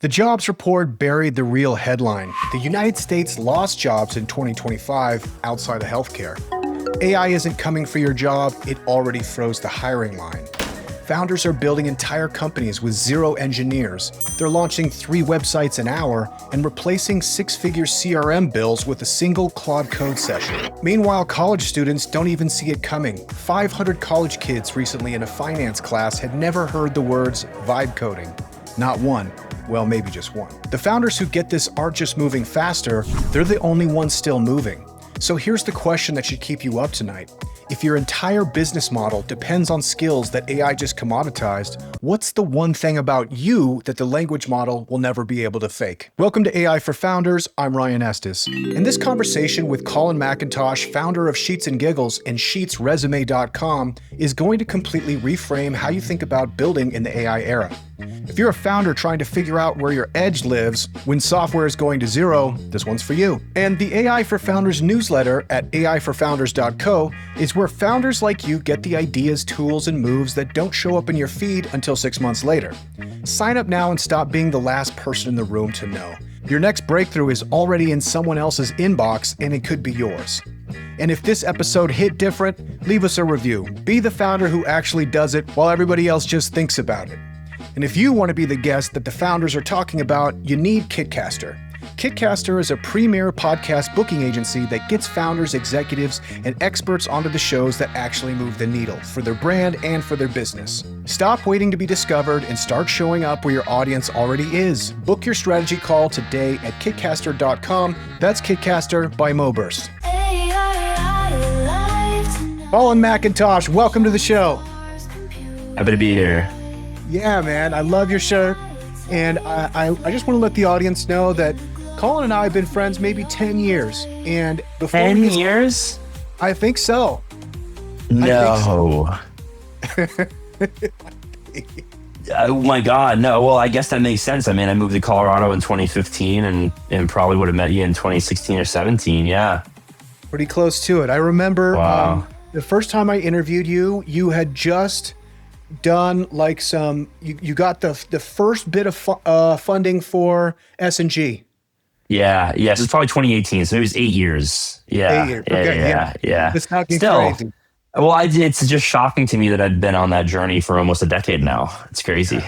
The jobs report buried the real headline. The United States lost jobs in 2025 outside of healthcare. AI isn't coming for your job, it already froze the hiring line. Founders are building entire companies with 0 engineers. They're launching 3 websites an hour and replacing 6-figure CRM bills with a single Claude Code session. Meanwhile, college students don't even see it coming. 500 college kids recently in a finance class had never heard the words vibe coding. Not one. Well, maybe just one. The founders who get this aren't just moving faster, they're the only ones still moving. So here's the question that should keep you up tonight. If your entire business model depends on skills that AI just commoditized, what's the one thing about you that the language model will never be able to fake? Welcome to AI for Founders. I'm Ryan Estes. In this conversation with Colin McIntosh, founder of Sheets and Giggles and sheetsresume.com, is going to completely reframe how you think about building in the AI era. If you're a founder trying to figure out where your edge lives when software is going to zero, this one's for you. And the AI for Founders newsletter at aiforfounders.co is where founders like you get the ideas, tools, and moves that don't show up in your feed until 6 months later. Sign up now and stop being the last person in the room to know. Your next breakthrough is already in someone else's inbox, and it could be yours. And if this episode hit different, leave us a review. Be the founder who actually does it while everybody else just thinks about it. And if you want to be the guest that the founders are talking about, you need Kitcaster. Kitcaster is a premier podcast booking agency that gets founders, executives, and experts onto the shows that actually move the needle for their brand and for their business. Stop waiting to be discovered and start showing up where your audience already is. Book your strategy call today at kitcaster.com. That's Kitcaster by Moburst. Colin McIntosh, welcome to the show. Happy to be here. Yeah, man, I love your shirt. And I just want to let the audience know that Colin and I have been friends maybe 10 years. And before 10 years? I think so. No. Oh my God, no. Well, I guess that makes sense. I mean, I moved to Colorado in 2015 and probably would have met you in 2016 or 17, yeah. Pretty close to it. I remember the first time I interviewed you, you had just done like you got the first bit of funding for S&G. Yeah, so it's probably 2018, so it was 8 years. Yeah, 8 years. Okay, yeah. It's not Still, crazy. Well, it's just shocking to me that I've been on that journey for almost a decade now. It's crazy.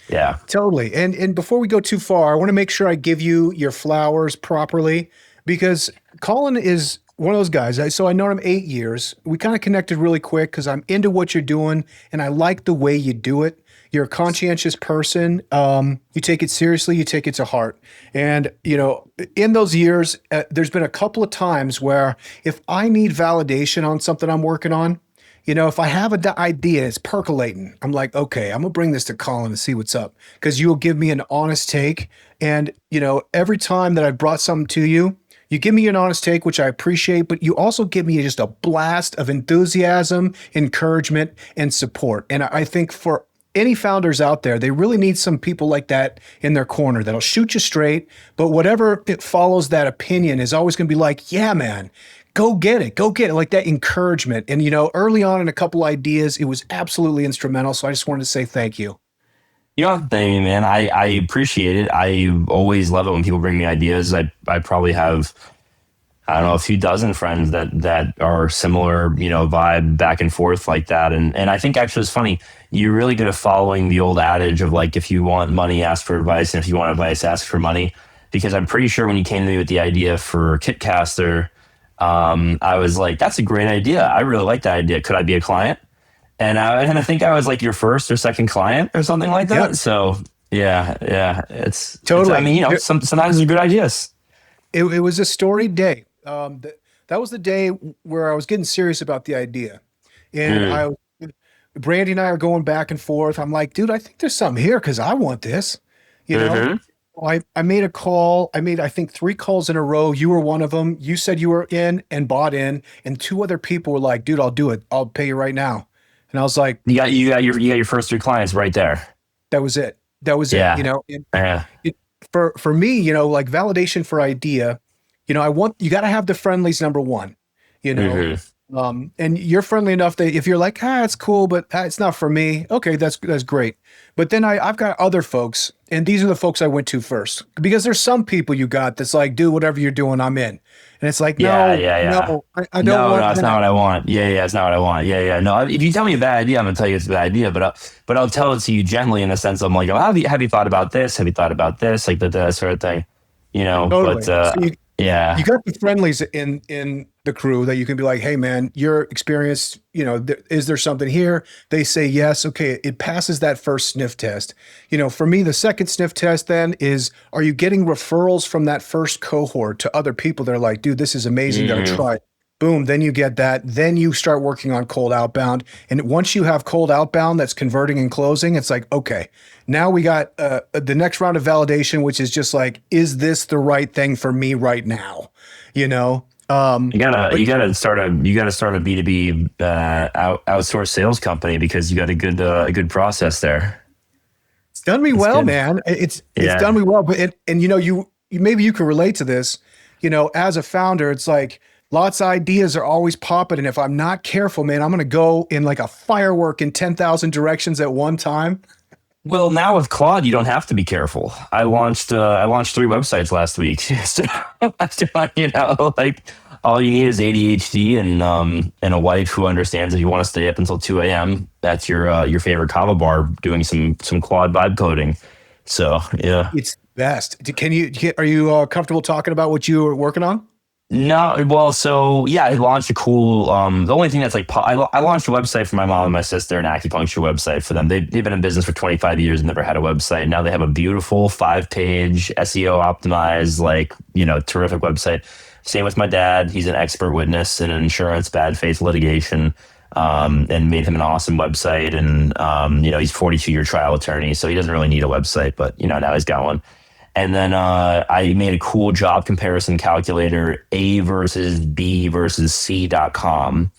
Yeah. Totally. And before we go too far, I want to make sure I give you your flowers properly, because Colin is one of those guys. So I know him 8 years. We kind of connected really quick because I'm into what you're doing and I like the way you do it. You're a conscientious person. You take it seriously. You take it to heart. And, you know, in those years, there's been a couple of times where if I need validation on something I'm working on, you know, if I have an idea, it's percolating. I'm like, okay, I'm going to bring this to Colin and see what's up, because you'll give me an honest take. And, you know, every time that I brought something to you, you give me an honest take, which I appreciate, but you also give me just a blast of enthusiasm, encouragement, and support. And I think for any founders out there, they really need some people like that in their corner that'll shoot you straight, but whatever it follows that opinion is always going to be like, yeah, man, go get it, like that encouragement. And, you know, early on in a couple ideas, it was absolutely instrumental. So I just wanted to say thank you. You know, thank you, man. I appreciate it. I always love it when people bring me ideas. I probably have, I don't know, a few dozen friends that are similar, you know, vibe back and forth like that. And I think actually it's funny. You're really good at following the old adage of like, if you want money, ask for advice. And if you want advice, ask for money. Because I'm pretty sure when you came to me with the idea for Kitcaster, I was like, that's a great idea. I really like that idea. Could I be a client? And I think I was like your first or second client or something like that. Yep. So yeah, it's totally. I mean, you know, sometimes they're good ideas. It was a storied day. That was the day where I was getting serious about the idea, and Brandy and I are going back and forth. I'm like, dude, I think there's something here because I want this. You know, I made a call. I think 3 calls in a row. You were one of them. You said you were in and bought in, and 2 other people were like, dude, I'll do it. I'll pay you right now. And I was like, you got your first 3 clients right there. That was it. You know, for me, you know, like validation for idea, you know, you got to have the friendlies number one, you know, And you're friendly enough that if you're like, it's cool, but it's not for me. Okay, that's great. But then I've got other folks, and these are the folks I went to first because there's some people you got that's like, do whatever you're doing, I'm in, and it's like, Yeah, no, yeah, yeah. no, I don't No, want no, it's not that. what I want. Yeah, yeah, it's not what I want. Yeah, yeah. No, if you tell me a bad idea, I'm gonna tell you it's a bad idea. But I'll tell it to you gently in the sense I'm like, oh, have you thought about this? Have you thought about this? Like that sort of thing, you know. But Totally. So you yeah, got the friendlies in the crew that you can be like, hey man, your experience, is there something here? They say yes. Okay, it passes that first sniff test. For me, the second sniff test then is, are you getting referrals from that first cohort to other people? They're like, dude, this is amazing. Got to hmm try it. Boom. Then you get that. Then you start working on cold outbound. And once you have cold outbound that's converting and closing, it's like, okay, now we got the next round of validation, which is just like, is this the right thing for me right now? You know? you gotta But you gotta start a B2B outsourced sales company because you got a good process there. it's done me It's well, good. man. It's done Yeah. me well. But and you maybe you can relate to this. As a founder, it's like lots of ideas are always popping, and if I'm not careful, man, I'm gonna go in like a firework in 10,000 directions at one time. Well, now with Claude, you don't have to be careful. I launched 3 websites last week. So, like all you need is ADHD and a wife who understands if you want to stay up until 2 a.m. That's your favorite kava bar doing some Claude vibe coding. So yeah. It's best. Are you comfortable talking about what you were working on? No, well, so yeah, I launched a cool. The only thing that's like, I launched a website for my mom and my sister, an acupuncture website for them. They've been in business for 25 years and never had a website. Now they have a beautiful 5-page SEO optimized, like terrific website. Same with my dad. He's an expert witness in insurance bad faith litigation, and made him an awesome website. And he's 42-year trial attorney, so he doesn't really need a website, but now he's got one. And then I made a cool job comparison calculator, A versus B versus C.com.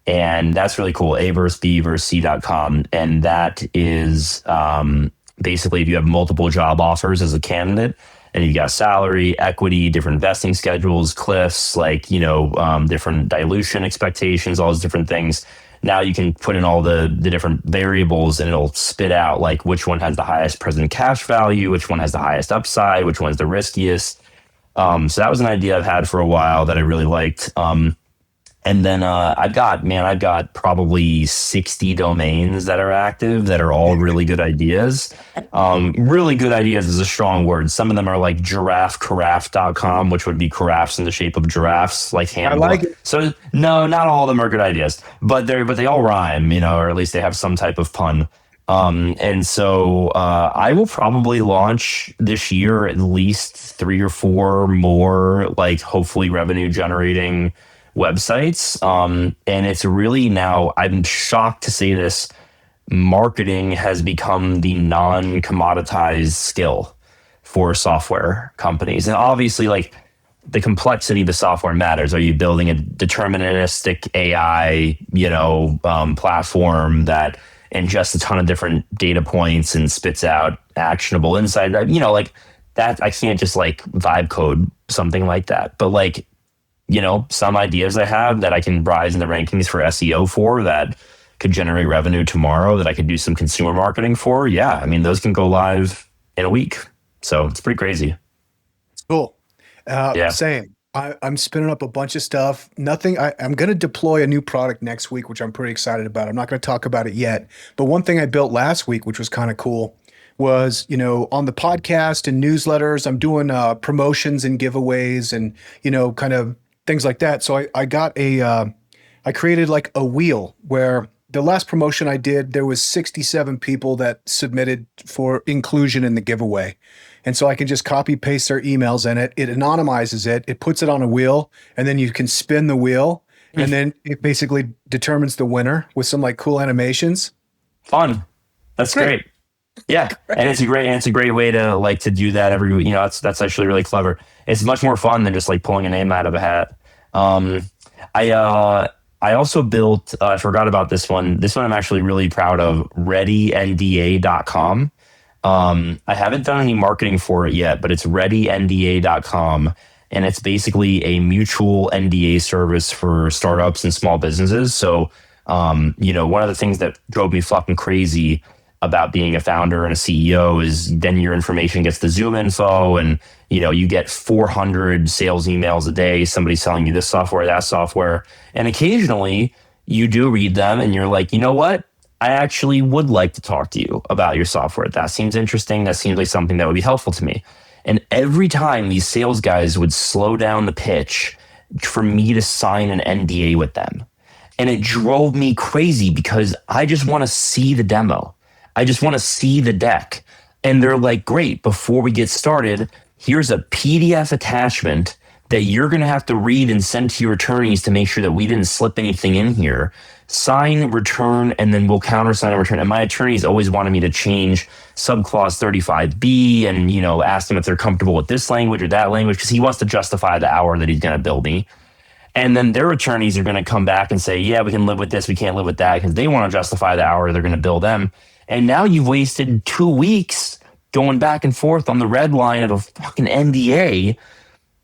And that's really cool. A versus B versus C.com. And that is basically if you have multiple job offers as a candidate and you got salary, equity, different vesting schedules, cliffs, like, different dilution expectations, all those different things. Now you can put in all the different variables and it'll spit out like which one has the highest present cash value, which one has the highest upside, which one's the riskiest. So that was an idea I've had for a while that I really liked. And then I've got probably 60 domains that are active that are all really good ideas. Really good ideas is a strong word. Some of them are like carafe.com, which would be carafes in the shape of giraffes, like I hand. like it. So no, not all of them are good ideas, but they all rhyme, or at least they have some type of pun. And so I will probably launch this year at least 3 or 4 more, like hopefully revenue generating websites. And it's really now, I'm shocked to say this, marketing has become the non commoditized skill for software companies. And obviously, like, the complexity of the software matters. Are you building a deterministic AI, platform that ingests a ton of different data points and spits out actionable insight? Like that, I can't just like vibe code something like that. But like, some ideas I have that I can rise in the rankings for SEO for that could generate revenue tomorrow that I could do some consumer marketing for. Yeah. I mean, those can go live in a week. So it's pretty crazy. Cool. Yeah. Same. I'm spinning up a bunch of stuff. Nothing. I'm going to deploy a new product next week, which I'm pretty excited about. I'm not going to talk about it yet. But one thing I built last week, which was kind of cool, was on the podcast and newsletters, I'm doing promotions and giveaways and kind of things like that. So I created like a wheel where the last promotion I did, there was 67 people that submitted for inclusion in the giveaway. And so I can just copy paste their emails in it. It anonymizes it. It puts it on a wheel, and then you can spin the wheel, and then it basically determines the winner with some like cool animations. Fun. That's great. Yeah, and it's a great way to like to do that every. That's actually really clever. It's much more fun than just like pulling a name out of a hat. Um, I also built. I forgot about this one. This one I'm actually really proud of. ReadyNDA.com. I haven't done any marketing for it yet, but it's ReadyNDA.com, and it's basically a mutual NDA service for startups and small businesses. So, one of the things that drove me fucking crazy about being a founder and a CEO is then your information gets the Zoom info, and you get 400 sales emails a day, somebody selling you this software, that software, and occasionally you do read them and you're like, you know what? I actually would like to talk to you about your software. That seems interesting. That seems like something that would be helpful to me. And every time these sales guys would slow down the pitch for me to sign an NDA with them. And it drove me crazy because I just want to see the demo. I just want to see the deck. And they're like, great, before we get started, here's a PDF attachment that you're going to have to read and send to your attorneys to make sure that we didn't slip anything in here. Sign, return, and then we'll countersign and return. And my attorneys always wanted me to change subclause 35B and, ask them if they're comfortable with this language or that language, because he wants to justify the hour that he's going to bill me. And then their attorneys are going to come back and say, yeah, we can live with this, we can't live with that, because they want to justify the hour they're going to bill them. And now you've wasted 2 weeks going back and forth on the red line of a fucking NDA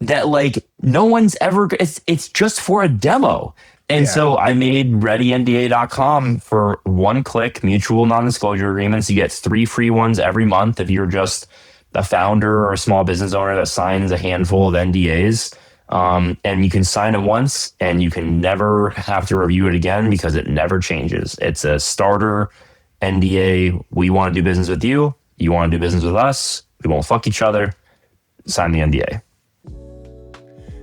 that no one's ever, it's just for a demo. And so I made readynda.com for one click mutual non-disclosure agreements. You get 3 free ones every month if you're just a founder or a small business owner that signs a handful of NDAs. And you can sign it once and you can never have to review it again because it never changes. It's a starter NDA. We want to do business with you. You want to do business with us. We won't fuck each other. Sign the NDA.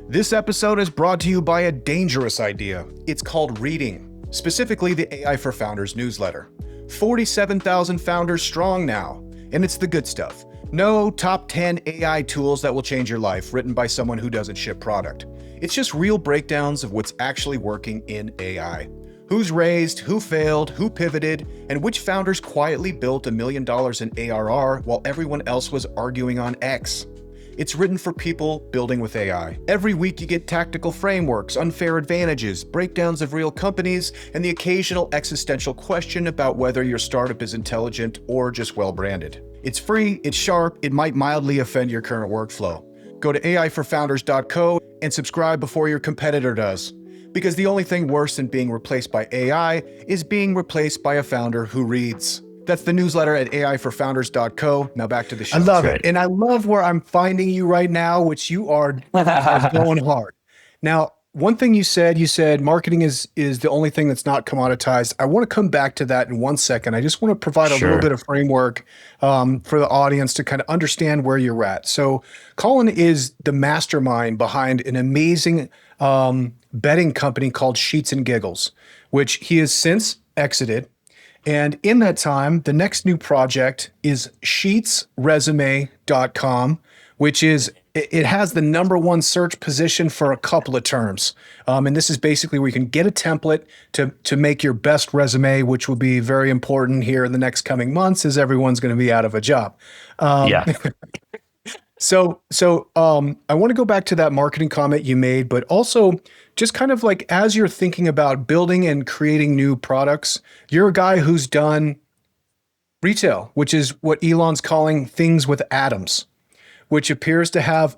This episode is brought to you by a dangerous idea. It's called reading, specifically the AI for Founders newsletter. 47,000 founders strong now, and it's the good stuff. No top 10 AI tools that will change your life written by someone who doesn't ship product. It's just real breakdowns of what's actually working in AI. Who's raised, who failed, who pivoted, and which founders quietly built $1 million in ARR while everyone else was arguing on X. It's written for people building with AI. Every week you get tactical frameworks, unfair advantages, breakdowns of real companies, and the occasional existential question about whether your startup is intelligent or just well-branded. It's free, it's sharp, it might mildly offend your current workflow. Go to aiforfounders.co and subscribe before your competitor does. Because the only thing worse than being replaced by AI is being replaced by a founder who reads. That's the newsletter at aiforfounders.co. Now back to the show. I love it. And I love where I'm finding you right now, which you are going hard. Now, one thing you said marketing is the only thing that's not commoditized. I want to come back to that in 1 second. I just want to provide a little bit of framework for the audience to kind of understand where you're at. So Colin is the mastermind behind an amazing betting company called Sheets and Giggles, which he has since exited. And in that time, the next new project is sheetsresume.com, which is, it has the #1 search position for a couple of terms. And this is basically where you can get a template to make your best resume, which will be very important here in the next coming months as everyone's going to be out of a job. So I want to go back to that marketing comment you made, but also just kind of like as you're thinking about building and creating new products, you're a guy who's done retail, which is what Elon's calling things with atoms, which appears to have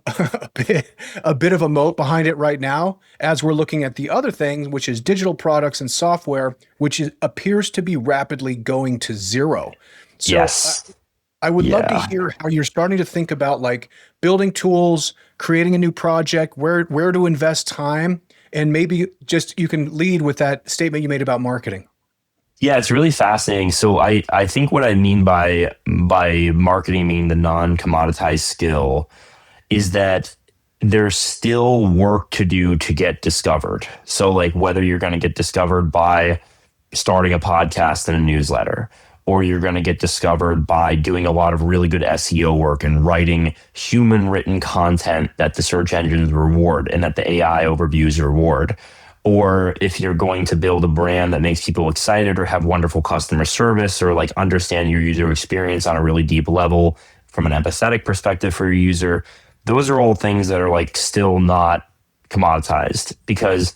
a bit of a moat behind it right now, as we're looking at the other thing, which is digital products and software, which appears to be rapidly going to zero. So yes. I would love to hear how you're starting to think about like building tools, creating a new project, where to invest time, and maybe just you can lead with that statement you made about marketing. Yeah, it's really fascinating. So I think what I mean by marketing being the non-commoditized skill is that there's still work to do to get discovered. So like whether you're going to get discovered by starting a podcast and a newsletter, or you're going to get discovered by doing a lot of really good SEO work and writing human written content that the search engines reward and that the AI overviews reward. Or if you're going to build a brand that makes people excited or have wonderful customer service or like understand your user experience on a really deep level from an empathetic perspective for your user, those are all things that are like still not commoditized, because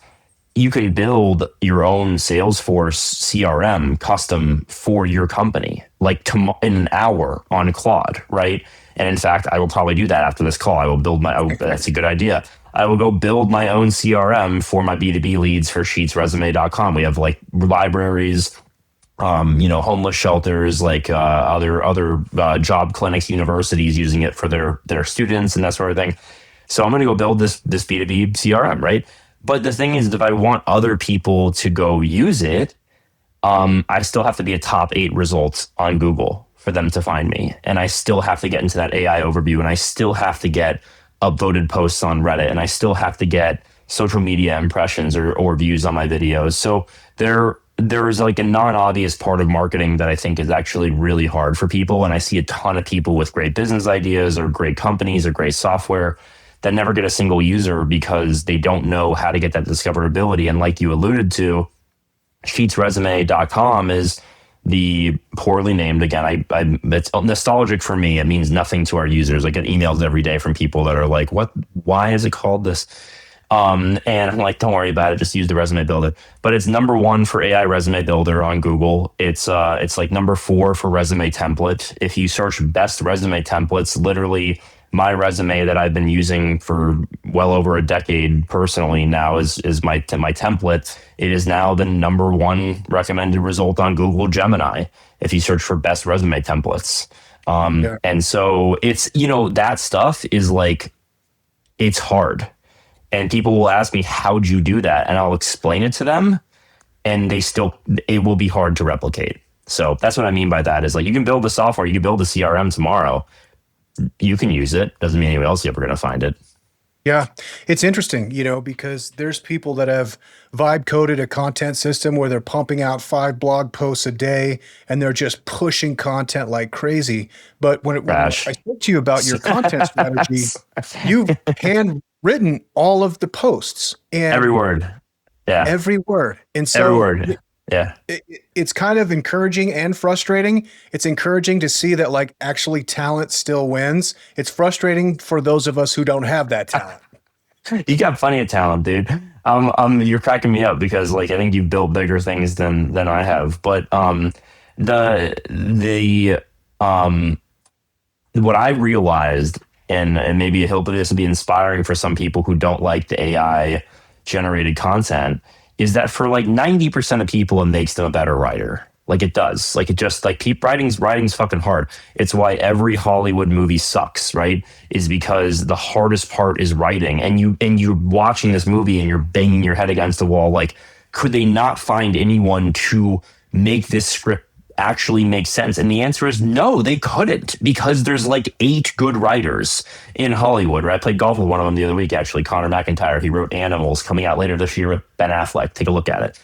you can build your own Salesforce CRM custom for your company, like in an hour on Claude, right? And in fact, I will probably do that after this call. I will build that's a good idea. I will go build my own CRM for my B2B leads for sheetsresume.com. We have like libraries, homeless shelters, like other job clinics, universities using it for their students and that sort of thing. So I'm going to go build this B2B CRM, right? But the thing is, if I want other people to go use it, I still have to be a top 8 results on Google for them to find me. And I still have to get into that AI overview, and I still have to get upvoted posts on Reddit, and I still have to get social media impressions or views on my videos. So there is like a non-obvious part of marketing that I think is actually really hard for people. And I see a ton of people with great business ideas or great companies or great software that never get a single user because they don't know how to get that discoverability. And like you alluded to, sheetsresume.com is the poorly named, again, it's nostalgic for me. It means nothing to our users. I get emails every day from people that are like, why is it called this? And I'm like, don't worry about it. Just use the resume builder. But it's #1 for AI resume builder on Google. It's like #4 for resume template. If you search best resume templates, literally my resume that I've been using for well over a decade personally now is my template. It is now the #1 recommended result on Google Gemini if you search for best resume templates. Yeah. And so it's, that stuff is like, it's hard. And people will ask me, how'd you do that? And I'll explain it to them, and it will be hard to replicate. So that's what I mean by that is like, you can build the software, you can build a CRM tomorrow. You can use it. Doesn't mean anyone else is ever going to find it. Yeah, it's interesting, because there's people that have vibe coded a content system where they're pumping out 5 blog posts a day and they're just pushing content like crazy. But when I spoke to you about your content strategy, you've handwritten all of the posts and every word. Yeah. Every word. And so every word. Yeah. It's kind of encouraging and frustrating. It's encouraging to see that like actually talent still wins. It's frustrating for those of us who don't have that talent. You got plenty of talent, dude. You're cracking me up because like I think you've built bigger things than I have. But what I realized, and maybe hopefully this will be inspiring for some people who don't like the AI generated content, is that for like 90% of people, it makes them a better writer. Like it does. Like it just like writing's fucking hard. It's why every Hollywood movie sucks, right? Is because the hardest part is writing. And you're watching this movie and you're banging your head against the wall. Like, could they not find anyone to make this script actually make sense? And the answer is no, they couldn't, because there's like 8 good writers in Hollywood, right? I played golf with one of them the other week, actually, Colin McIntosh. He wrote Animals, coming out later this year with Ben Affleck. Take a look at it.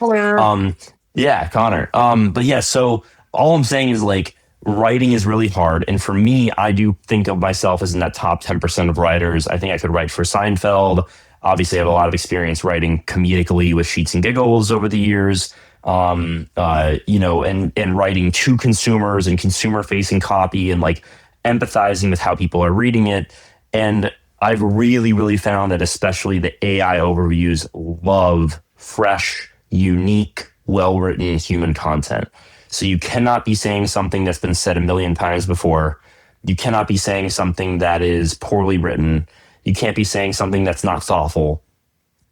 Yeah, Connor. But yeah, so all I'm saying is like writing is really hard. And for me, I do think of myself as in that top 10% of writers. I think I could write for Seinfeld. Obviously, I have a lot of experience writing comedically with Sheets and Giggles over the years. And writing to consumers and consumer facing copy and like empathizing with how people are reading it. And I've really, really found that especially the AI overviews love fresh, unique, well-written human content. So you cannot be saying something that's been said a million times before. You cannot be saying something that is poorly written. You can't be saying something that's not thoughtful.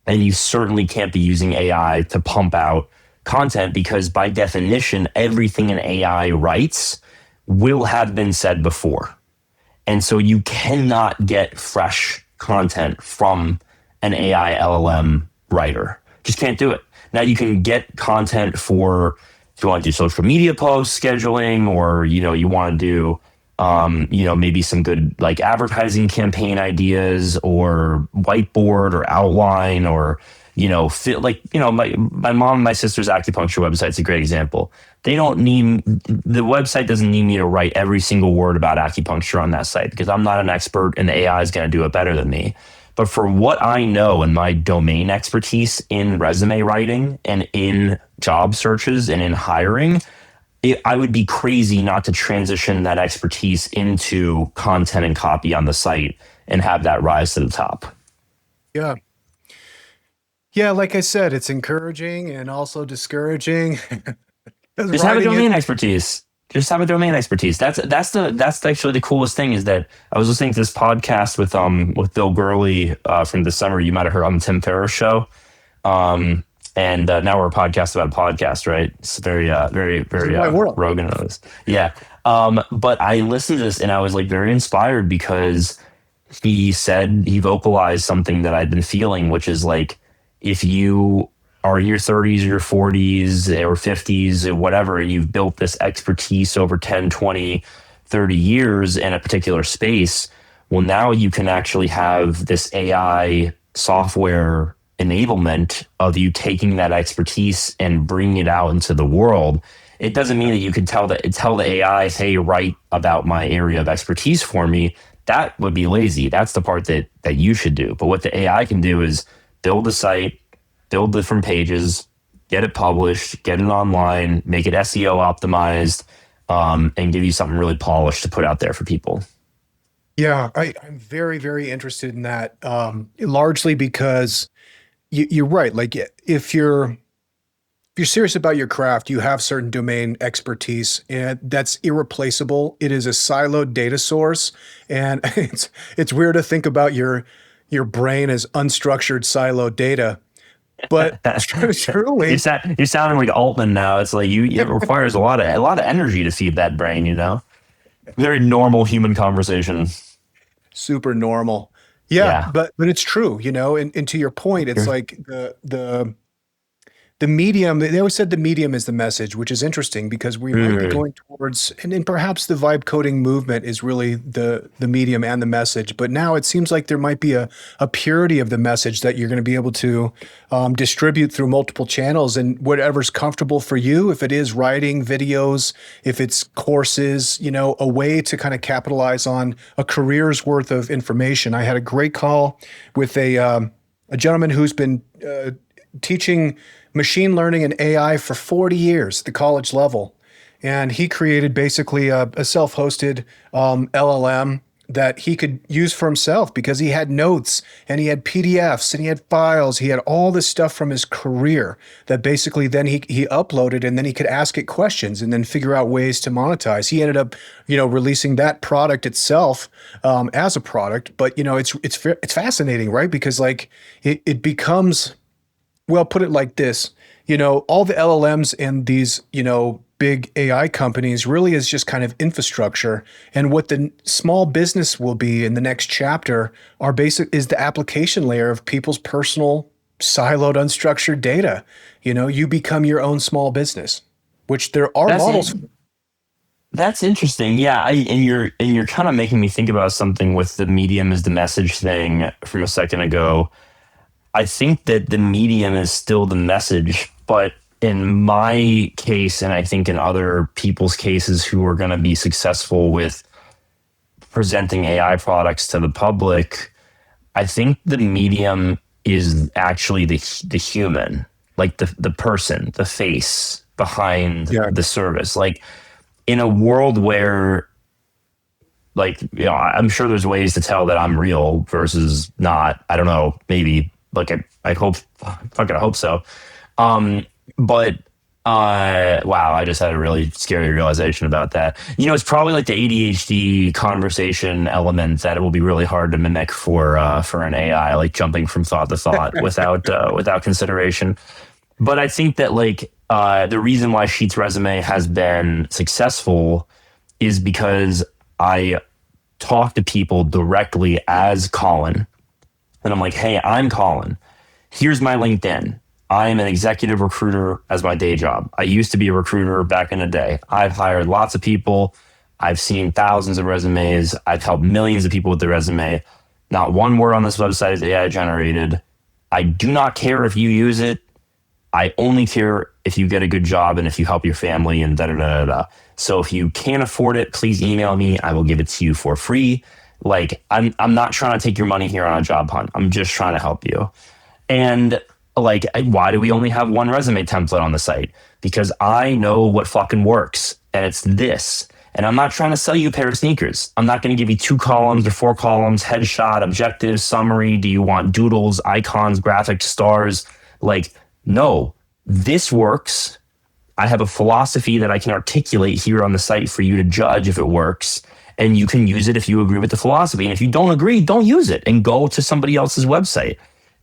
And you certainly can't be using AI to pump out content, because by definition, everything an AI writes will have been said before. And so you cannot get fresh content from an AI LLM writer. Just can't do it. Now you can get content for, if you want to do social media posts, scheduling, or, you want to do, maybe some good like advertising campaign ideas or whiteboard or outline or, my mom and my sister's acupuncture website's a great example. The website doesn't need me to write every single word about acupuncture on that site, because I'm not an expert and the AI is going to do it better than me. But for what I know and my domain expertise in resume writing and in job searches and in hiring, I would be crazy not to transition that expertise into content and copy on the site and have that rise to the top. Yeah. Yeah, like I said, it's encouraging and also discouraging. Just have a domain expertise. Just have a domain expertise. That's actually the coolest thing is that I was listening to this podcast with Bill Gurley from the summer. You might have heard on the Tim Ferriss show. Um, and now we're a podcast about a podcast, right? It's very This is my world. Rogan knows. Yeah. But I listened to this and I was like very inspired because he vocalized something that I'd been feeling, which is like if you are in your 30s or your 40s or 50s or whatever, and you've built this expertise over 10, 20, 30 years in a particular space, well, now you can actually have this AI software enablement of you taking that expertise and bringing it out into the world. It doesn't mean that you can tell the AI, hey, write about my area of expertise for me. That would be lazy. That's the part that you should do. But what the AI can do is build a site, build different pages, get it published, get it online, make it SEO optimized, and give you something really polished to put out there for people. Yeah, I'm very, very interested in that, largely because you're right. Like if you're serious about your craft, you have certain domain expertise, and that's irreplaceable. It is a siloed data source, and it's weird to think about your brain as unstructured siloed data. But truly, You're sounding like Altman now. It's like it requires a lot of energy to feed that brain. Very normal human conversation. super normal. Yeah, Yeah. but it's true, and to your point, it's like the medium, they always said the medium is the message, which is interesting because we might be going towards, and perhaps the vibe coding movement is really the medium and the message. But now it seems like there might be a purity of the message that you're going to be able to distribute through multiple channels and whatever's comfortable for you. If it is writing videos, if it's courses, a way to kind of capitalize on a career's worth of information. I had a great call with a gentleman who's been teaching machine learning and AI for 40 years at the college level. And he created basically a self-hosted LLM that he could use for himself because he had notes and he had PDFs and he had files. He had all this stuff from his career that basically then he uploaded, and then he could ask it questions and then figure out ways to monetize. He ended up, releasing that product itself as a product. But, it's fascinating, right? Because like it becomes, well, put it like this, all the LLMs and these, big AI companies really is just kind of infrastructure. And what the small business will be in the next chapter is the application layer of people's personal siloed, unstructured data. You become your own small business, which there are That's models. That's interesting. Yeah, and you're kind of making me think about something with the medium is the message thing from a second ago. I think that the medium is still the message, but in my case, and I think in other people's cases who are going to be successful with presenting AI products to the public, I think the medium is actually the human, like the person, the face behind Yeah. the service. Like in a world where, like, I'm sure there's ways to tell that I'm real versus not. I don't know, maybe. Like I hope, fucking I hope so. But wow, I just had a really scary realization about that. It's probably like the ADHD conversation element that it will be really hard to mimic for an AI, like jumping from thought to thought without consideration. But I think that like the reason why Sheets Resume has been successful is because I talk to people directly as Colin. And I'm like, hey, I'm Colin. Here's my LinkedIn. I am an executive recruiter as my day job. I used to be a recruiter back in the day. I've hired lots of people. I've seen thousands of resumes. I've helped millions of people with their resume. Not one word on this website is AI generated. I do not care if you use it. I only care if you get a good job and if you help your family and da da da da. So if you can't afford it, please email me. I will give it to you for free. Like I'm not trying to take your money here on a job hunt. I'm just trying to help you. And like, why do we only have one resume template on the site? Because I know what fucking works, and it's this. And I'm not trying to sell you a pair of sneakers. I'm not going to give you 2 columns or 4 columns, headshot, objective, summary. Do you want doodles, icons, graphics, stars? Like, no, this works. I have a philosophy that I can articulate here on the site for you to judge if it works. And you can use it if you agree with the philosophy. And if you don't agree, don't use it and go to somebody else's website.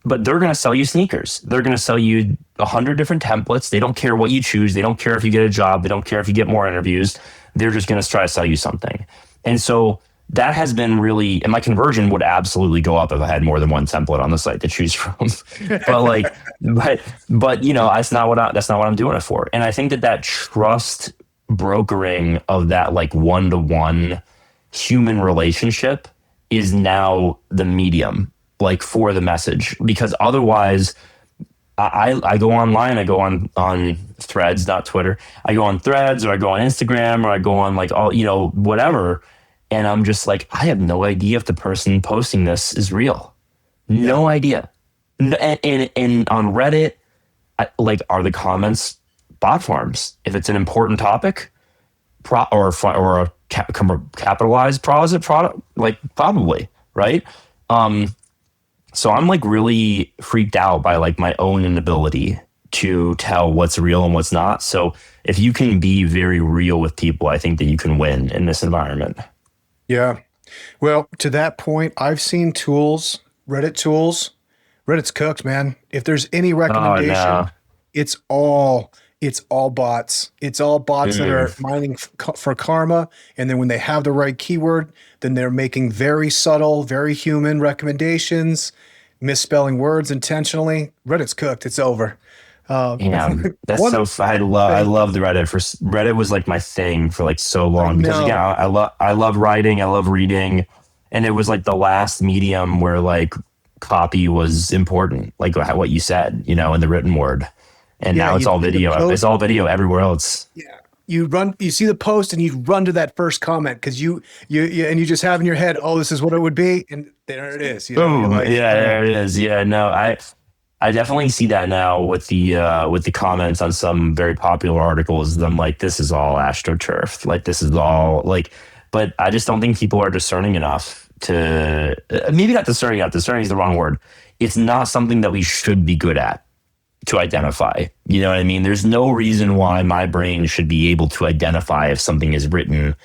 But they're going to sell you sneakers. They're going to sell you 100 different templates. They don't care what you choose. They don't care if you get a job. They don't care if you get more interviews. They're just going to try to sell you something. And so that has been really, and my conversion would absolutely go up if I had more than one template on the site to choose from. but like, but you know, that's not what I'm doing it for. And I think that trust brokering of that like one-to-one human relationship is now the medium like for the message, because otherwise I go online, I go on Threads, not Twitter. I go on Threads, or I go on Instagram, or I go on like all, you know, whatever. And I'm just like, I have no idea if the person posting this is real. No idea. And on Reddit, like, are the comments bot farms? If it's an important topic, or a capitalized product, like probably, right? So I'm like really freaked out by like my own inability to tell what's real and what's not. So if you can be very real with people, I think that you can win in this environment. Yeah. Well, to that point, I've seen tools, Reddit tools. Reddit's cooked, man. If there's any recommendation, Oh, no. it's all bots. It's all bots that are mining for karma. And then when they have the right keyword, then they're making very subtle, very human recommendations, misspelling words intentionally. Reddit's cooked. It's over. Yeah, that's so. I love the Reddit. Reddit was like my thing for like so long, because again, I love writing, I love reading, and it was like the last medium where like copy was important, like what you said, you know, in the written word. And now it's all video. It's all video everywhere else. Yeah. You see the post and you run to that first comment because you just have in your head, oh, this is what it would be, and there it is. You know, Boom. like, Yeah, there it is. Yeah, no, I definitely see that now with the comments on some very popular articles. I'm like, this is all astroturf. Like, this is all like, but I just don't think people are discerning enough to, maybe not discerning enough. Discerning is the wrong word. It's not something that we should be good at to identify. You know what I mean? There's no reason why my brain should be able to identify if something is written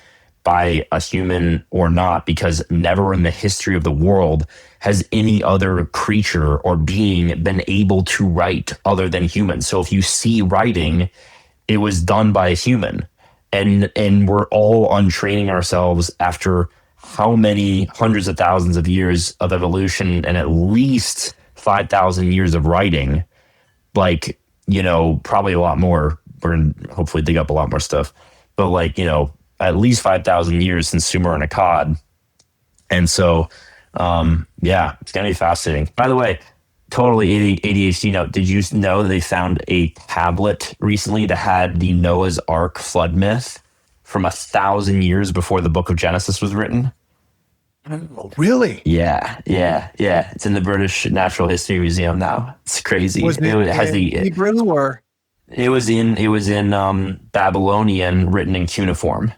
by a human or not, because never in the history of the world has any other creature or being been able to write other than humans. So if you see writing, it was done by a human. And we're all untraining ourselves after how many hundreds of thousands of years of evolution and at least 5,000 years of writing. Like, you know, probably a lot more. We're going to hopefully dig up a lot more stuff. But like, you know, at least 5,000 years since Sumer and Akkad. And so, yeah, it's going to be fascinating. By the way, totally ADHD note. Did you know they found a tablet recently that had the Noah's Ark flood myth from 1,000 years before the book of Genesis was written? Oh, really? Yeah. It's in the British Natural History Museum now. It's crazy. Was it has the Hebrew or? It was in Babylonian, written in cuneiform,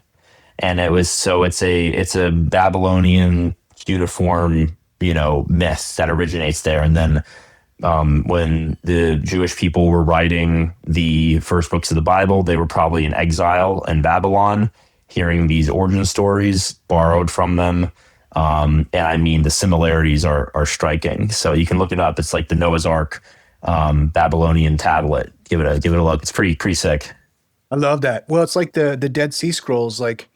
and it's a Babylonian cuneiform, you know, myth that originates there. And then when the Jewish people were writing the first books of the Bible, they were probably in exile in Babylon, hearing these origin stories borrowed from them. And I mean, the similarities are striking. So you can look it up. It's like the Noah's Ark Babylonian tablet. Give it a look. It's pretty sick. I love that. Well, it's like the Dead Sea Scrolls. Like,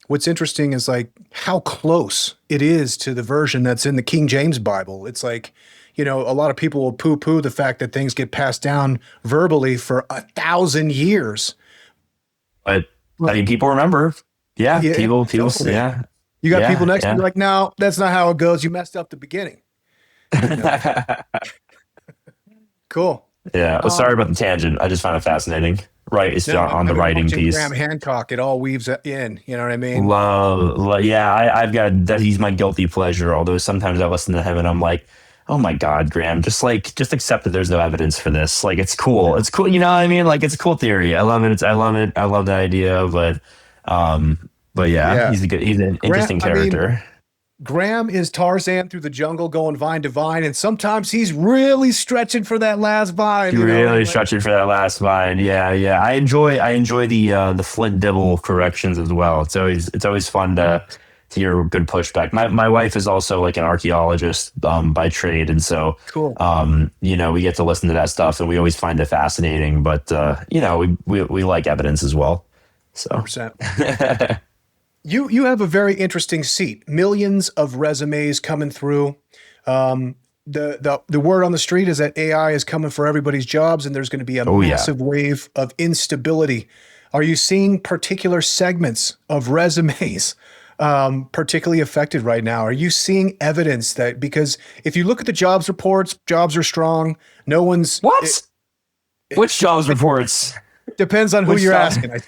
what's interesting is like how close it is to the version that's in the King James Bible. It's like, you know, a lot of people will poo-poo the fact that things get passed down verbally for 1,000 years. But I mean, people remember. Yeah, people. Totally. Yeah. You got people next to you like, no, that's not how it goes. You messed up the beginning. You know? Cool. Yeah. Well, sorry about the tangent. I just find it fascinating. Right. It's on the writing piece. Graham Hancock, it all weaves in. You know what I mean? Yeah. I've got that. He's my guilty pleasure. Although sometimes I listen to him and I'm like, oh my God, Graham, just accept that there's no evidence for this. Like, it's cool. It's cool. You know what I mean? Like, it's a cool theory. I love it. I love the idea. But yeah, he's an interesting character. Graham is Tarzan through the jungle going vine to vine, and sometimes he's really stretching for that last vine, you know. Really Like, stretching for that last line. Yeah, yeah. I enjoy the Flint Dibble corrections as well. It's always fun to hear good pushback. My wife is also like an archaeologist by trade, and so cool. we get to listen to that stuff, and we always find it fascinating. But we like evidence as well. So 100%. You have a very interesting seat. Millions of resumes coming through. The word on the street is that AI is coming for everybody's jobs, and there's going to be a oh yeah. massive wave of instability. Are you seeing particular segments of resumes particularly affected right now? Are you seeing evidence that, because if you look at the jobs reports, jobs are strong. No one's What? Which jobs reports? depends on who Which you're job? asking.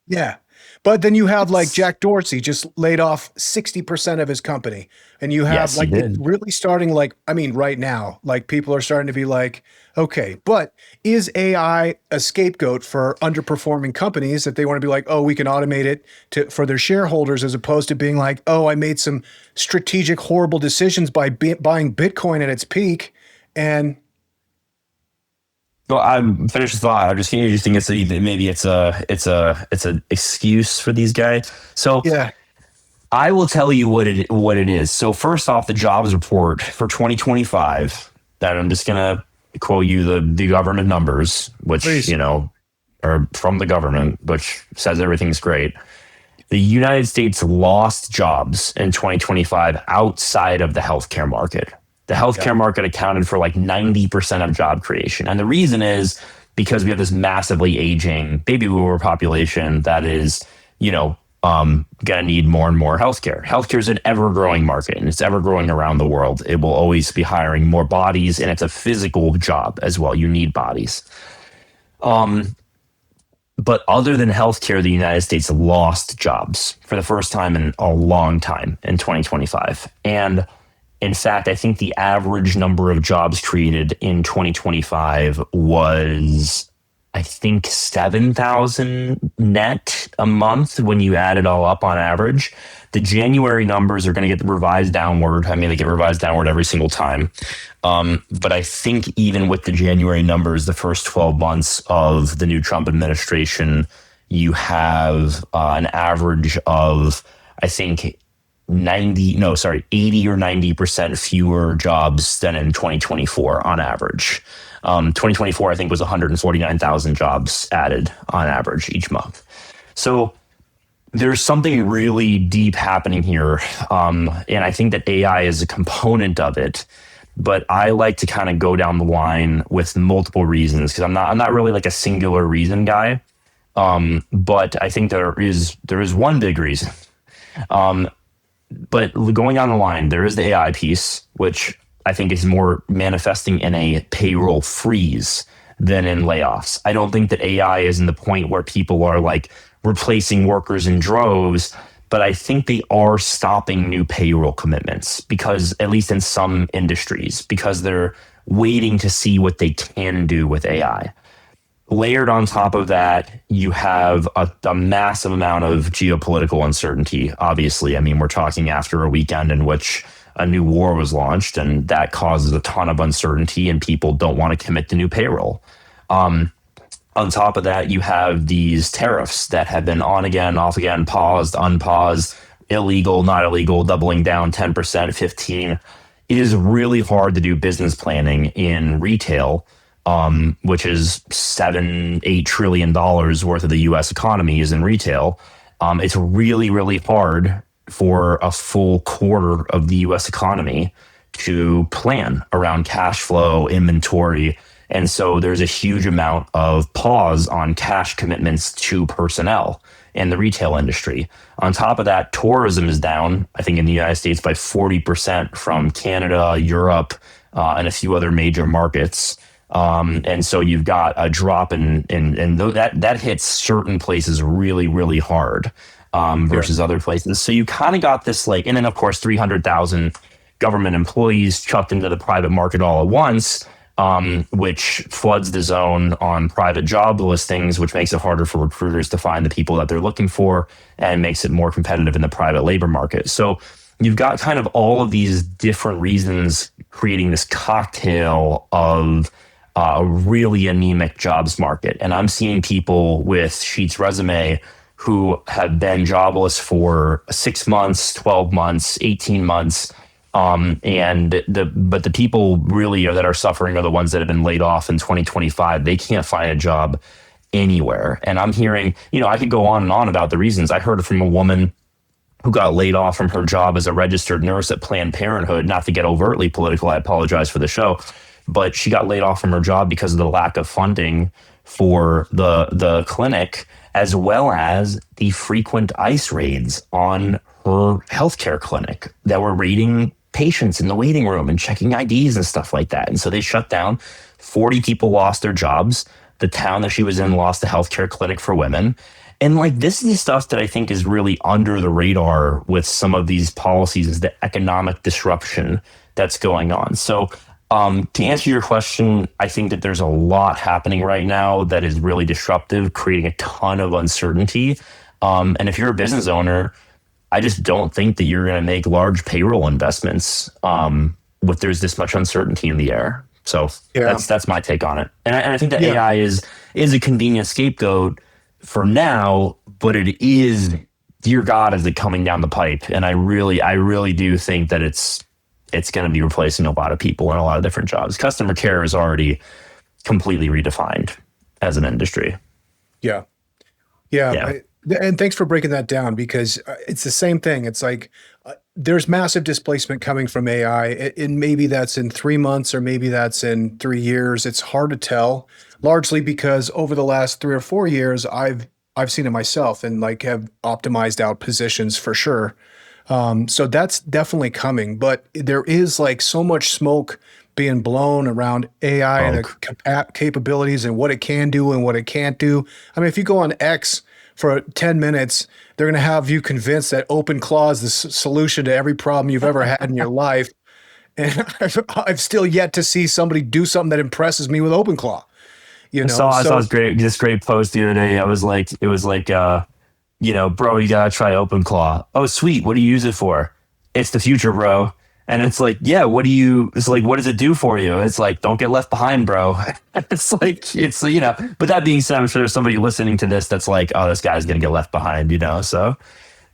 Yeah. But then you have like Jack Dorsey just laid off 60% of his company. And you have Yes, he like it's did. really starting like, I mean, right now, like people are starting to be like, okay, but is AI a scapegoat for underperforming companies that they want to be like, oh, we can automate it for their shareholders, as opposed to being like, oh, I made some strategic, horrible decisions by buying Bitcoin at its peak. And Well, I'm finished the thought. I'm just you think maybe it's a excuse for these guys. So yeah, I will tell you what it is. So first off, the jobs report for 2025. That I'm just gonna quote you the government numbers, which please. are from the government, which says everything's great. The United States lost jobs in 2025 outside of the healthcare market. The Yeah. healthcare market accounted for like 90% of job creation. And the reason is because we have this massively aging baby boomer population that is, going to need more and more healthcare. Healthcare is an ever growing market, and it's ever growing around the world. It will always be hiring more bodies, and it's a physical job as well. You need bodies. But other than healthcare, the United States lost jobs for the first time in a long time in 2025. And in fact, I think the average number of jobs created in 2025 was, I think, 7,000 net a month when you add it all up on average. The January numbers are going to get revised downward. I mean, they get revised downward every single time. But I think even with the January numbers, the first 12 months of the new Trump administration, you have an average of, I think, 80 or 90% fewer jobs than in 2024 on average. 2024, I think, was 149,000 jobs added on average each month. So there's something really deep happening here. And I think that AI is a component of it. But I like to kind of go down the line with multiple reasons because I'm not really like a singular reason guy. But I think there is one big reason. But going on the line, there is the AI piece, which I think is more manifesting in a payroll freeze than in layoffs. I don't think that AI is in the point where people are like replacing workers in droves, but I think they are stopping new payroll commitments because, at least in some industries, because they're waiting to see what they can do with AI. Layered on top of that, you have a massive amount of geopolitical uncertainty. Obviously, I mean, we're talking after a weekend in which a new war was launched, and that causes a ton of uncertainty, and people don't want to commit to new payroll. On top of that, you have these tariffs that have been on again, off again, paused, unpaused, illegal, not illegal, doubling down 10%, 15%. It is really hard to do business planning in retail, which is $7-8 trillion worth of the U.S. economy is in retail. It's really, really hard for a full quarter of the U.S. economy to plan around cash flow, inventory. And so there's a huge amount of pause on cash commitments to personnel in the retail industry. On top of that, tourism is down, I think, in the United States by 40% from Canada, Europe, and a few other major markets. And so you've got a drop in that hits certain places really, really hard versus other places. So you kind of got this and then of course 300,000 government employees chucked into the private market all at once, which floods the zone on private job listings, which makes it harder for recruiters to find the people that they're looking for and makes it more competitive in the private labor market. So you've got kind of all of these different reasons creating this cocktail of a really anemic jobs market. And I'm seeing people with Sheets resume who have been jobless for 6 months, 12 months, 18 months. But the people really that are suffering are the ones that have been laid off in 2025. They can't find a job anywhere. And I'm hearing, I could go on and on about the reasons. I heard from a woman who got laid off from her job as a registered nurse at Planned Parenthood. Not to get overtly political, I apologize for the show, but she got laid off from her job because of the lack of funding for the clinic, as well as the frequent ICE raids on her healthcare clinic that were raiding patients in the waiting room and checking IDs and stuff like that. And so they shut down. 40 people lost their jobs. The town that she was in lost a healthcare clinic for women. And like, this is the stuff that I think is really under the radar with some of these policies, is the economic disruption that's going on. So to answer your question, I think that there's a lot happening right now that is really disruptive, creating a ton of uncertainty. And if you're a business owner, I just don't think that you're going to make large payroll investments with there's this much uncertainty in the air. So that's my take on it. And I think that AI is a convenient scapegoat for now, but it is, dear God, is it coming down the pipe? And I really do think that it's going to be replacing a lot of people in a lot of different jobs. Customer care is already completely redefined as an industry. Yeah. And thanks for breaking that down, because it's the same thing. It's like there's massive displacement coming from AI, and maybe that's in 3 months or maybe that's in 3 years. It's hard to tell, largely because over the last 3 or 4 years, I've seen it myself and like have optimized out positions for sure. So that's definitely coming, but there is like so much smoke being blown around AI and the capabilities and what it can do and what it can't do. I mean, if you go on X for 10 minutes, they're going to have you convinced that OpenClaw is the solution to every problem you've ever had in your life. And I've still yet to see somebody do something that impresses me with OpenClaw. I saw this great post the other day. It was like, bro, you gotta try OpenClaw. Oh, sweet. What do you use it for? It's the future, bro. And it's like, yeah, what does it do for you? It's like, don't get left behind, bro. But that being said, I'm sure there's somebody listening to this that's like, oh, this guy's going to get left behind, So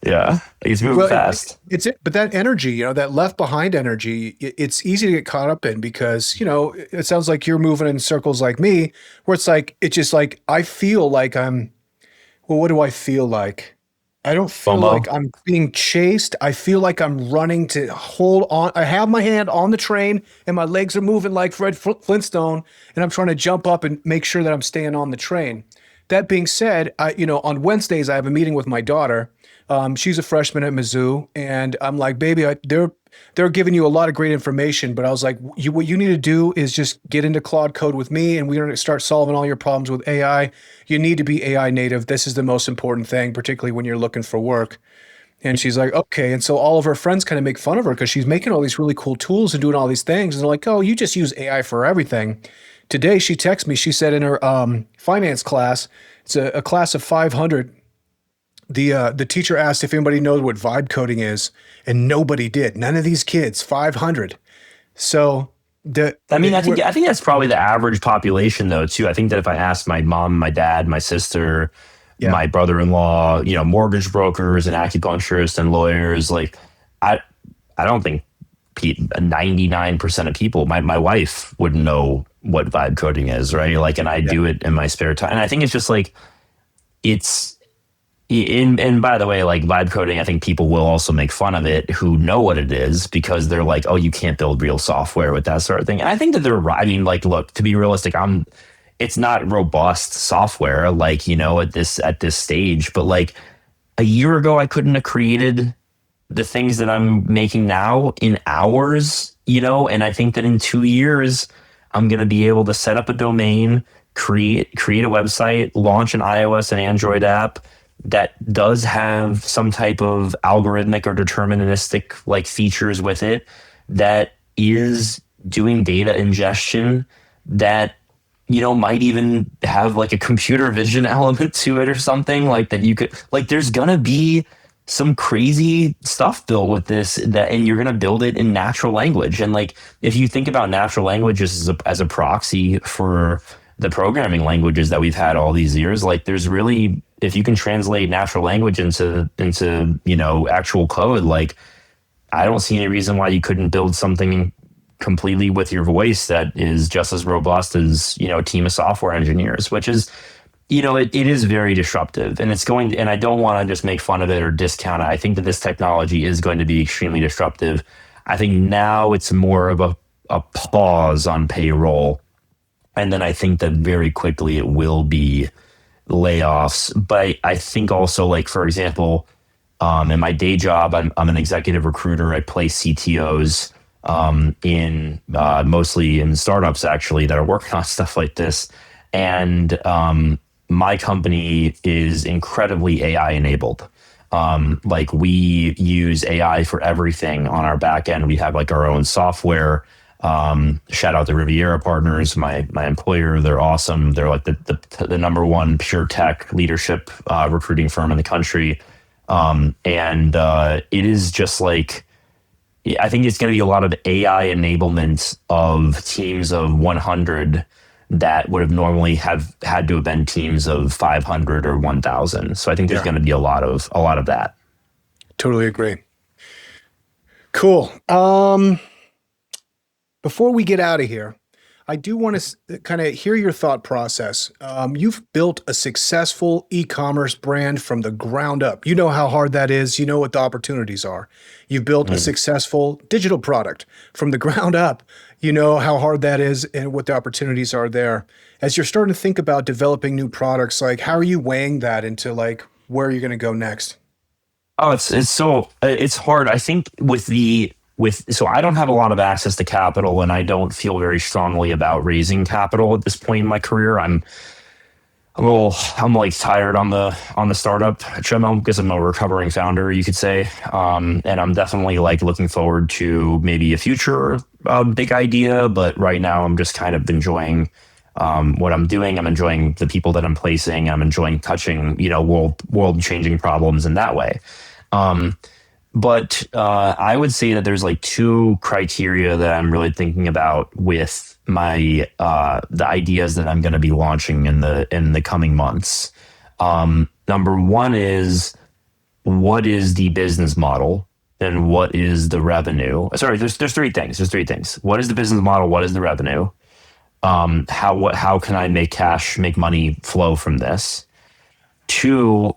yeah, he's moving fast. But that energy, that left behind energy, it's easy to get caught up in because, it sounds like you're moving in circles like me, where it's just like, I feel like what do I feel like? I don't feel like I'm being chased. I feel like I'm running to hold on. I have my hand on the train and my legs are moving like Fred Flintstone, and I'm trying to jump up and make sure that I'm staying on the train. That being said, on Wednesdays, I have a meeting with my daughter. She's a freshman at Mizzou, and I'm like, baby, they're giving you a lot of great information, but I was like, what you need to do is just get into Claude Code with me, and we're going to start solving all your problems with AI. You need to be AI native. This is the most important thing, particularly when you're looking for work. And she's like, okay. And so all of her friends kind of make fun of her because she's making all these really cool tools and doing all these things. And they're like, oh, you just use AI for everything. Today, she texted me. She said in her finance class, it's a class of 500. The teacher asked if anybody knows what vibe coding is, and nobody did. None of these kids, 500. So I think that's probably the average population though too. I think that if I asked my mom, my dad, my sister, my brother-in-law, mortgage brokers and acupuncturists and lawyers, like I don't think 99% of people, my wife wouldn't know what vibe coding is, right? Like, and I do it in my spare time. And I think it's just like, and by the way, like vibe coding, I think people will also make fun of it who know what it is because they're like, oh, you can't build real software with that sort of thing. And I think that look, to be realistic, it's not robust software, like, at this stage, but like a year ago, I couldn't have created the things that I'm making now in hours, and I think that in 2 years, I'm going to be able to set up a domain, create a website, launch an iOS and Android app that does have some type of algorithmic or deterministic like features with it that is doing data ingestion that, might even have like a computer vision element to it or something like that. You could, like, there's going to be some crazy stuff built with this, that, and you're going to build it in natural language. And like, if you think about natural languages as a proxy for the programming languages that we've had all these years, like there's really, if you can translate natural language into, you know, actual code, like I don't see any reason why you couldn't build something completely with your voice that is just as robust as, you know, a team of software engineers, which is, you know, it is very disruptive, and it's going, and I don't want to just make fun of it or discount it. I think that this technology is going to be extremely disruptive. I think now it's more of a pause on payroll. And then I think that very quickly it will be layoffs. But I think also, like, for example, in my day job, I'm an executive recruiter. I place CTOs in mostly in startups, actually, that are working on stuff like this. And my company is incredibly AI enabled. Like we use AI for everything on our back end. We have like our own software. Shout out to Riviera Partners, my employer. They're awesome. They're like the number one pure tech leadership recruiting firm in the country. And it is just like, I think it's going to be a lot of AI enablement of teams of 100 that would have normally have had to have been teams of 500 or 1,000. So I think there's Yeah, going to be a lot of that. totally agree. Cool. Before we get out of here, I do want to kind of hear your thought process. You've built a successful e-commerce brand from the ground up. You know how hard that is. You know what the opportunities are. You've built a Mm. successful digital product from the ground up. You know how hard that is and what the opportunities are there. As you're starting to think about developing new products, like how are you weighing that into like where you're going to go next? Oh, it's hard. I think so I don't have a lot of access to capital, and I don't feel very strongly about raising capital at this point in my career. I'm like tired on the startup treadmill because I'm a recovering founder, you could say. And I'm definitely like looking forward to maybe a future big idea, but right now I'm just kind of enjoying what I'm doing. I'm enjoying the people that I'm placing. I'm enjoying touching, you know, world changing problems in that way. Um, but I would say that there's like two criteria that I'm really thinking about with my the ideas that I'm going to be launching in the coming months. Number one is, what is the business model and what is the revenue? Sorry, there's three things. There's three things. What is the business model? What is the revenue? How can I make money flow from this? Two,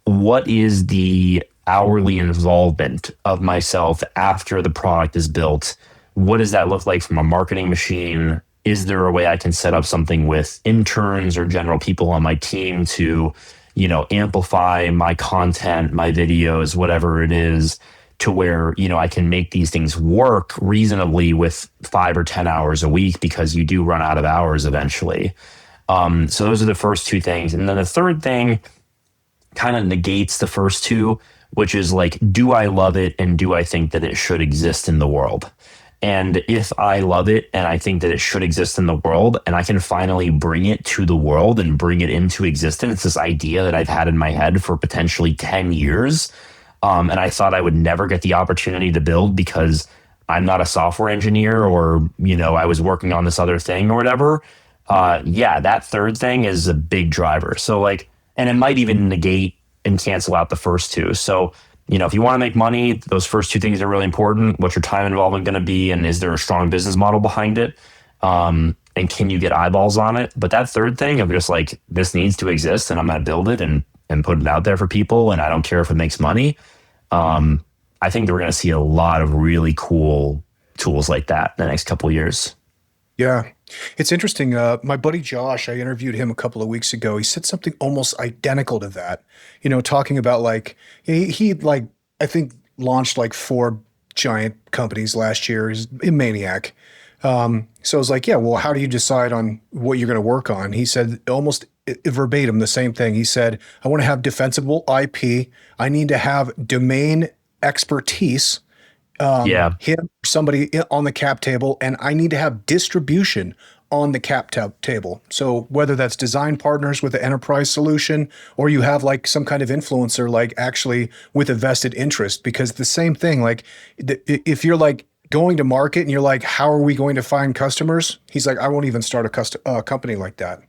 what is the hourly involvement of myself after the product is built? What does that look like from a marketing machine? Is there a way I can set up something with interns or general people on my team to, you know, amplify my content, my videos, whatever it is, to where, you know, I can make these things work reasonably with 5 or 10 hours a week, because you do run out of hours eventually. So those are the first two things. And then the third thing kind of negates the first two, which is like, do I love it and do I think that it should exist in the world? And if I love it and I think that it should exist in the world, and I can finally bring it to the world and bring it into existence, this idea that I've had in my head for potentially 10 years, and I thought I would never get the opportunity to build because I'm not a software engineer, or, you know, I was working on this other thing or whatever. Yeah, that third thing is a big driver. So like, and it might even negate and cancel out the first two. So, you know, if you want to make money, those first two things are really important. What's your time involvement going to be? And is there a strong business model behind it? And can you get eyeballs on it? But that third thing of just like, this needs to exist and I'm going to build it and put it out there for people. And I don't care if it makes money. I think that we're going to see a lot of really cool tools like that in the next couple of years. Yeah. It's interesting. My buddy Josh, I interviewed him a couple of weeks ago. He said something almost identical to that, you know, talking about like, he like, I think launched like four giant companies last year. He's a maniac. So I was like, yeah, well, how do you decide on what you're going to work on? He said almost verbatim the same thing. He said, I want to have defensible IP. I need to have domain expertise, Yeah. him, somebody on the cap table, and I need to have distribution on the table. So whether that's design partners with an enterprise solution, or you have like some kind of influencer, like actually with a vested interest, because the same thing, like if you're like going to market and you're like, how are we going to find customers? He's like, I won't even start a company like that.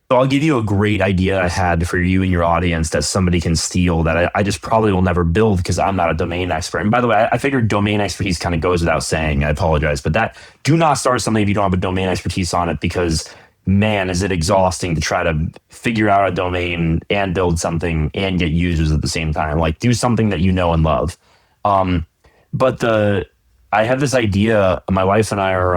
So I'll give you a great idea I had for you and your audience that somebody can steal that I just probably will never build because I'm not a domain expert. And by the way, I figured domain expertise kind of goes without saying. I apologize, but that do not start something if you don't have a domain expertise on it, because man, is it exhausting to try to figure out a domain and build something and get users at the same time. Like, do something that you know and love. But I have this idea. My wife and I are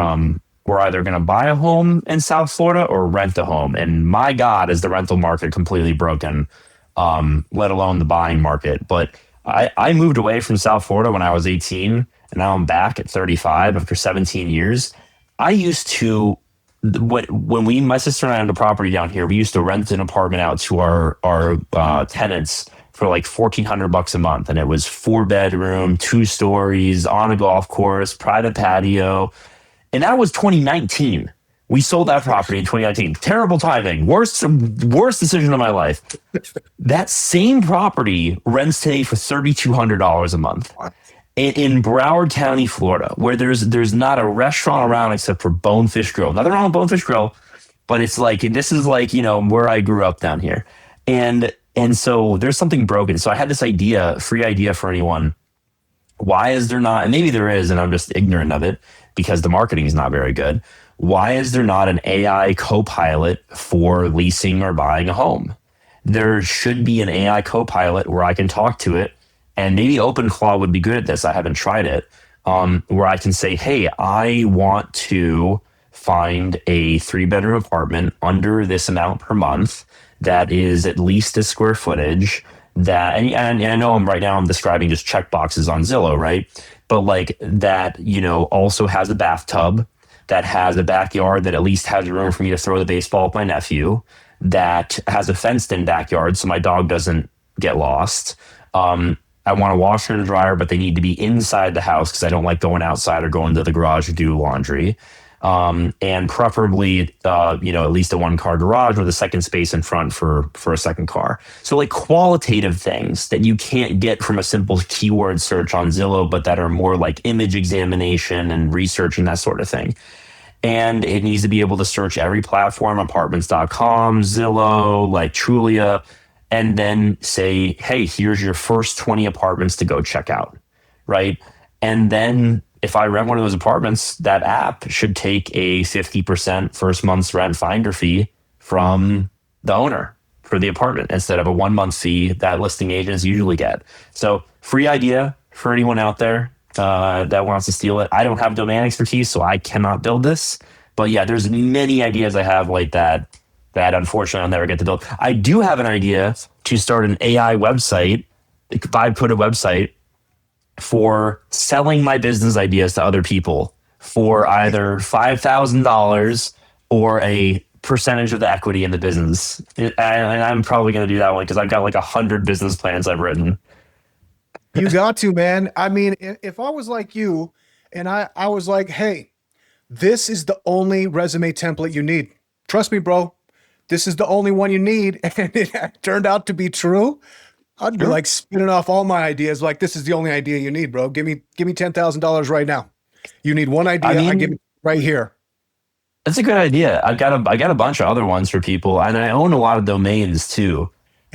we're either going to buy a home in South Florida or rent a home. And my God, is the rental market completely broken, let alone the buying market. But I moved away from South Florida when I was 18, and now I'm back at 35 after 17 years. I used to, when my sister and I owned a property down here, we used to rent an apartment out to our tenants for like $1,400 a month. And it was 4-bedroom, 2 stories, on a golf course, private patio. And that was 2019. We sold that property in 2019. Terrible timing. Worst decision of my life. That same property rents today for $3,200 a month in Broward County, Florida, where there's not a restaurant around except for Bonefish Grill. Nothing wrong with Bonefish Grill, but it's like, this is like, where I grew up down here. And so there's something broken. So I had this free idea for anyone. Why is there not, and maybe there is, and I'm just ignorant of it because the marketing is not very good. Why is there not an AI co-pilot for leasing or buying a home? There should be an AI co-pilot where I can talk to it, and maybe OpenClaw would be good at this. I haven't tried it, where I can say, hey, I want to find a 3-bedroom apartment under this amount per month that is at least a square footage. That and I know right now I'm describing just check boxes on Zillow, right? But like that, also has a bathtub, that has a backyard that at least has room for me to throw the baseball at my nephew, that has a fenced-in backyard so my dog doesn't get lost. I want a washer and a dryer, but they need to be inside the house because I don't like going outside or going to the garage to do laundry. And preferably, at least a 1-car garage with a second space in front for a second car. So like qualitative things that you can't get from a simple keyword search on Zillow, but that are more like image examination and research and that sort of thing. And it needs to be able to search every platform, apartments.com, Zillow, like Trulia, and then say, hey, here's your first 20 apartments to go check out, right? And then if I rent one of those apartments, that app should take a 50% first month's rent finder fee from the owner for the apartment instead of a 1-month fee that listing agents usually get. So free idea for anyone out there that wants to steal it. I don't have domain expertise, so I cannot build this. But yeah, there's many ideas I have like that unfortunately I'll never get to build. I do have an idea to start an AI website, if I put a website for selling my business ideas to other people for either $5,000 or a percentage of the equity in the business. And I'm probably going to do that one because I've got like 100 business plans I've written. You got to, man. I mean, if I was like you and I was like, hey, this is the only resume template you need. Trust me, bro. This is the only one you need. And it turned out to be true. I'd be like spinning off all my ideas. Like, this is the only idea you need, bro. Give me $10,000 right now. You need one idea. I give it right here. That's a good idea. I got a bunch of other ones for people, and I own a lot of domains too.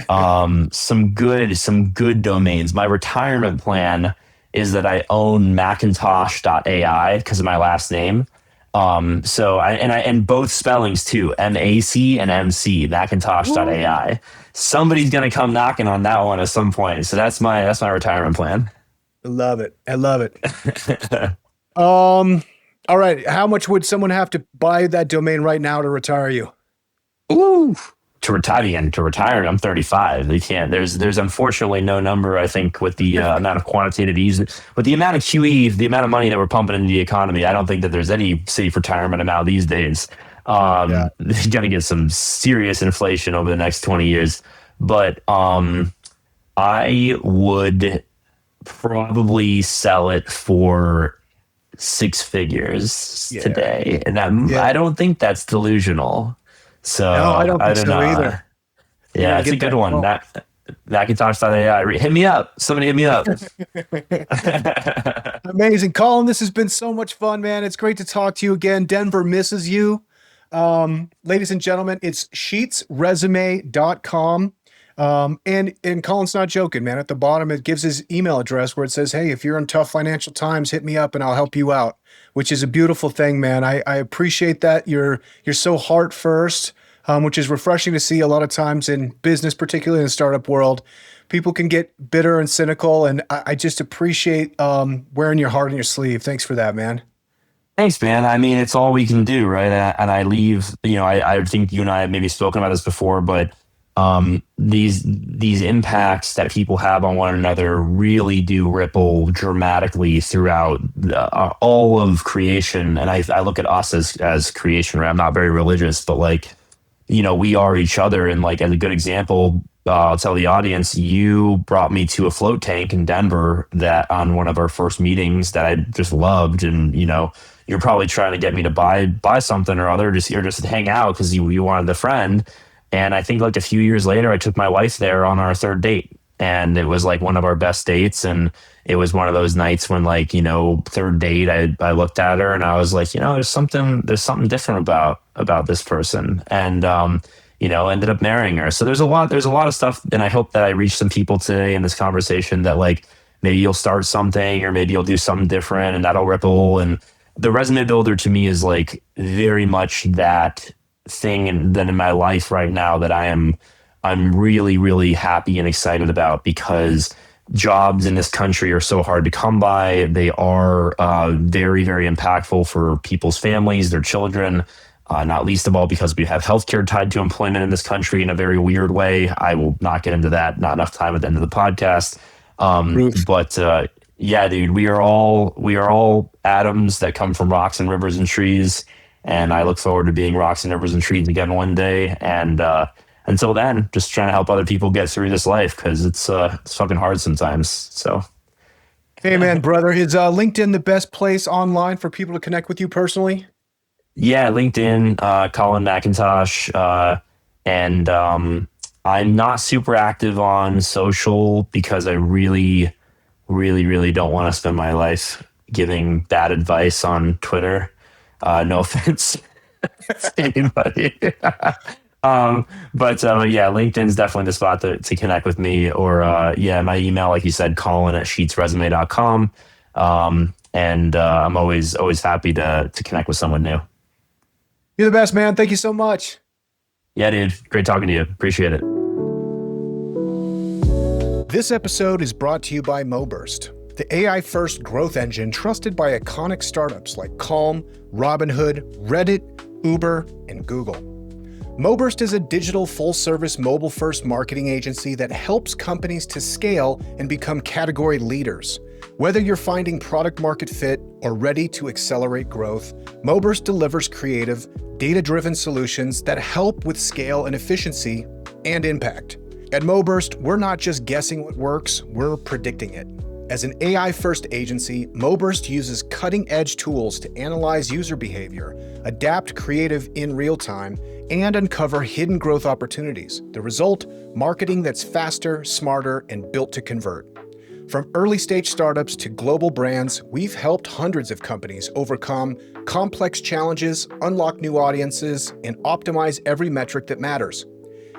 Some good domains. My retirement plan is that I own Macintosh.ai because of my last name. And both spellings too, MAC and MC, Macintosh.ai. Somebody's gonna come knocking on that one at some point. So that's my retirement plan. I love it. All right. How much would someone have to buy that domain right now to retire you? Ooh. To retire, I'm 35. They can't. There's unfortunately no number. I think with the amount of quantitative ease, with the amount of QE, the amount of money that we're pumping into the economy, I don't think that there's any safe retirement amount these days. You're gonna get some serious inflation over the next 20 years. But I would probably sell it for six figures Yeah. today, and Yeah. I don't think that's delusional. So No, I don't I think don't so know. either. You got Yeah, to it's a get good that one. call. That Macintosh.ai. Hit me up. Somebody hit me up. Amazing. Colin, this has been so much fun, man. It's great to talk to you again. Denver misses you. Ladies and gentlemen, it's sheetsresume.com. And Colin's not joking, man. At the bottom, it gives his email address where it says, hey, if you're in tough financial times, hit me up and I'll help you out, which is a beautiful thing, man. I appreciate that. You're so heart first, which is refreshing to see a lot of times in business, particularly in the startup world. People can get bitter and cynical, and I just appreciate wearing your heart on your sleeve. Thanks for that, man. Thanks, man. I mean, it's all we can do, right? And I leave, I think you and I have maybe spoken about this before, but these impacts that people have on one another really do ripple dramatically throughout all of creation. And I look at us as creation, right? I'm not very religious, but like, we are each other. And like, as a good example, I'll tell the audience, you brought me to a float tank in Denver that on one of our first meetings that I just loved. And, you're probably trying to get me to buy something or other, just hang out because you wanted a friend. And I think like a few years later, I took my wife there on our third date. And it was like one of our best dates. And it was one of those nights when like, third date, I looked at her and I was like, there's something different about this person. And, ended up marrying her. So there's a lot of stuff. And I hope that I reach some people today in this conversation that like, maybe you'll start something or maybe you'll do something different and that'll ripple. And the resume builder to me is like very much that thing and then in my life right now that I'm really, really happy and excited about because jobs in this country are so hard to come by. They are very, very impactful for people's families, their children, not least of all because we have healthcare tied to employment in this country in a very weird way. I will not get into that. Not enough time at the end of the podcast. Ruth. But yeah, dude, we are all atoms that come from rocks and rivers and trees. And I look forward to being rocks and rivers and trees again one day. And until then, just trying to help other people get through this life because it's fucking hard sometimes. So, Hey, man, brother, is LinkedIn the best place online for people to connect with you personally? yeah, LinkedIn, Colin McIntosh, and I'm not super active on social because I really, really, really don't want to spend my life giving bad advice on Twitter. No offense to anybody. But yeah, LinkedIn's definitely the spot to connect with me. Or yeah, my email, like you said, Colin at sheetsresume.com. And I'm always happy to connect with someone new. You're the best, man. Thank you so much. Yeah, dude. Great talking to you. Appreciate it. This episode is brought to you by MoBurst, the AI-first growth engine trusted by iconic startups like Calm, Robinhood, Reddit, Uber, and Google. MoBurst is a digital full-service mobile-first marketing agency that helps companies to scale and become category leaders. Whether you're finding product market fit or ready to accelerate growth, MoBurst delivers creative, data-driven solutions that help with scale and efficiency and impact. At MoBurst, we're not just guessing what works, we're predicting it. As an AI-first agency, MoBurst uses cutting-edge tools to analyze user behavior, adapt creative in real time, and uncover hidden growth opportunities. The result, marketing that's faster, smarter, and built to convert. From early-stage startups to global brands, we've helped hundreds of companies overcome complex challenges, unlock new audiences, and optimize every metric that matters.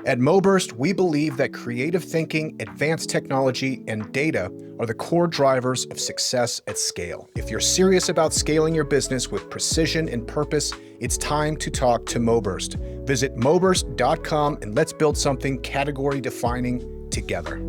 At MoBurst, we believe that creative thinking, advanced technology, and data are the core drivers of success at scale. If you're serious about scaling your business with precision and purpose, it's time to talk to MoBurst. Visit moburst.com and let's build something category-defining together.